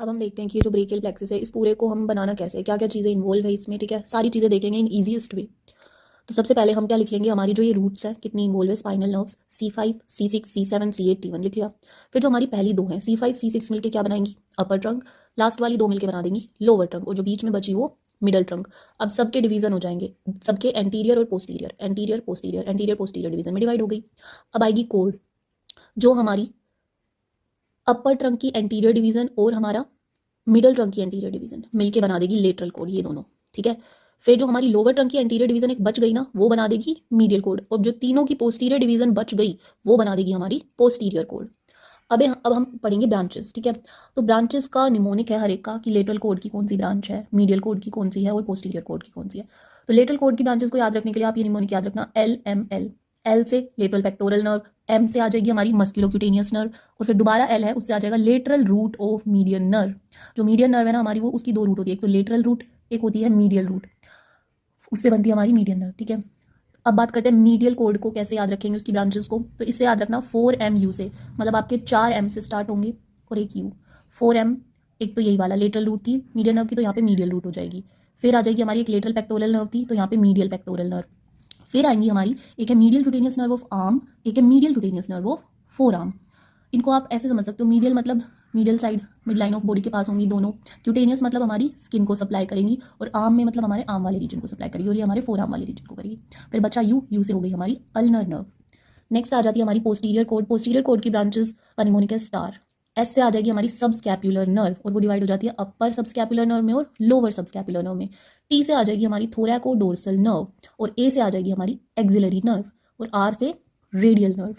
अब हम देखते हैं कि ये जो ब्रेकियल प्लेक्सिस है इस पूरे को हम बनाना कैसे है, क्या क्या चीज़ें इन्वॉल्व है इसमें। ठीक है, सारी चीज़ें देखेंगे इन ईजीएस्ट वे। तो सबसे पहले हम क्या लिख लेंगे, हमारी जो ये रूट्स है कितनी इन्वॉल्व है, spinal nerves C5 C6 C7 C8 T1 लिख लिया। फिर जो हमारी पहली दो हैं C5 C6 मिलके क्या बनाएंगी, अपर ट्रंक। लास्ट वाली दो मिलके बना देंगी लोअर ट्रंक, और जो बीच में बची वो मिडल ट्रंक। अब सबके डिवीजन हो जाएंगे, सबके एंटीरियर और posterior, anterior posterior, anterior posterior division में डिवाइड हो गई। अब आएगी कोड, जो हमारी अपर ट्रंक की एंटीरियर डिवीजन और हमारा मिडल ट्रंक की एंटीरियर डिवीजन मिलके बना देगी लेटरल कोड, ये दोनों। ठीक है, फिर जो हमारी लोअर ट्रंक की एंटीरियर डिवीजन एक बच गई ना, वो बना देगी मीडियल कोड, और जो तीनों की पोस्टीरियर डिवीजन बच गई वो बना देगी हमारी पोस्टीरियर कोड। अब हम पढ़ेंगे ब्रांचेस। ठीक है, तो ब्रांचेस का निमोनिक है हर एक का कि लेटरल कोड की कौन सी ब्रांच है, मीडियल कोड की कौन सी है और पोस्टीरियर कोड की कौन सी है। तो लेटरल कोड की ब्रांचेस को याद रखने के लिए आप ये निमोनिक याद रखना, LML। एल से लेटरल पेक्टोरल नर्व, एम से आ जाएगी हमारी मस्कुलोक्यूटेनियस नर्व, और फिर दोबारा एल है उससे आ जाएगा lateral root of median nerve. जो मीडियन नर्व है ना हमारी, वो उसकी दो रूट होती है, एक तो लेटरल रूट, एक होती है मीडियल रूट, उससे बनती है हमारी मीडियन नर्व। ठीक है, अब बात करते हैं मीडियल कोड को कैसे याद रखेंगे उसकी ब्रांचेस को। तो इससे याद रखना 4MU से, मतलब आपके 4M से स्टार्ट होंगे और एक U। 4M एक तो यही वाला लेटरल रूट थी मीडियल नर्व की, तो यहाँ पे मीडियल रूट हो जाएगी। फिर आ जाएगी हमारी एक लेटरल पेक्टोरल नर्व थी, तो यहाँ पे मीडियल पेक्टोरल नर्व। फिर आएंगी हमारी, एक है medial cutaneous nerve of arm, एक है medial cutaneous nerve of four arm. इनको आप ऐसे समझ सकते हो, मीडियल मतलब medial side, mid line of body के पास होंगी दोनों। क्यूटेनियस मतलब हमारी स्किन को सप्लाई करेंगी, और आर्म में मतलब हमारे आर्म वाले रीजन को सप्लाई करेगी, और ये हमारे फोर आर्म वाले रीजन को करेगी। फिर बचा यू से हो गई हमारी अल्नर नर्व। नेक्स्ट आ जाती है हमारी पोस्टीरियर कोड। पोस्टीरियर कोड की ब्रांचेस का निमोनिक है स्टार। एस से आ जाएगी हमारी सब स्कैपुलर नर्व, और वो डिवाइड हो जाती है अपर सब स्कैपुलर नर्व में और लोअर सब स्कैपुलर नर्व में। टी से आ जाएगी हमारी थोरैको डोर्सल नर्व, और ए से आ जाएगी हमारी एक्सिलरी नर्व, और आर से रेडियल नर्व।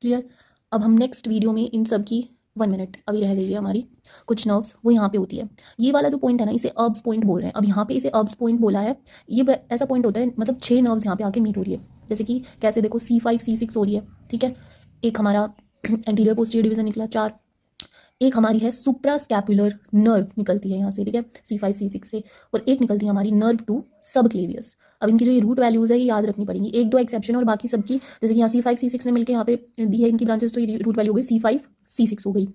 क्लियर। अब हम नेक्स्ट वीडियो में इन सब की 1 मिनट अभी रह गई है हमारी, कुछ नर्व्स वो यहाँ पे होती है। ये वाला जो पॉइंट है ना, इसे अर्ब्स पॉइंट बोल रहे हैं। अब यहाँ पे इसे अर्ब्स पॉइंट बोला है, ये ऐसा पॉइंट होता है मतलब 6 नर्व्स यहाँ पे आके मीट हो रही है। जैसे कि कैसे देखो, C5 C6 हो रही है। ठीक है, एक हमारा एंटीरियर पोस्टीरियर डिवीजन निकला 4, एक हमारी है सुप्रा स्कैपुलर नर्व निकलती है यहाँ से। ठीक है, C5 C6 से, और एक निकलती है हमारी नर्व 2 सब क्लेवियस। अब इनकी जो ये रूट वैल्यूज है ये याद रखनी पड़ेंगी, एक दो एक्सेप्शन और बाकी सबकी, जैसे कि यहाँ C5 C6 ने मिलकर यहाँ पे दी है इनकी ब्रांचेस, तो ये रूट वैल्यू हो गई C5 C6 हो गई।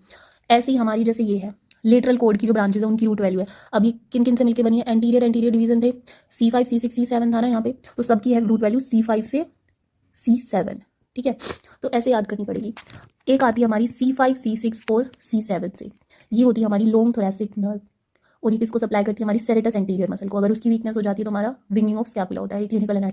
ऐसे ही हमारी जैसे ये है लेटरल कोड की जो ब्रांचेज है उनकी रूट वैल्यू है। अब ये किन किन से मिलकर बनी है, एंटीरियर डिवीजन थे, C5 C6 C7 था ना यहाँ पे, तो सबकी है रूट वैल्यू C5 से C7। ठीक है, तो ऐसे याद करनी पड़ेगी। एक आती है हमारी C5 C6 और C7 से, ये होती है हमारी लॉन्ग थोरैसिक नर्व, और ये किसको सप्लाई करती है, हमारी सेरेटस एंटीरियर मसल को। अगर उसकी वीकनेस हो जाती है तो हमारा विंगिंग ऑफ स्कैपुला होता है, क्लिनिकल एनाटॉमी।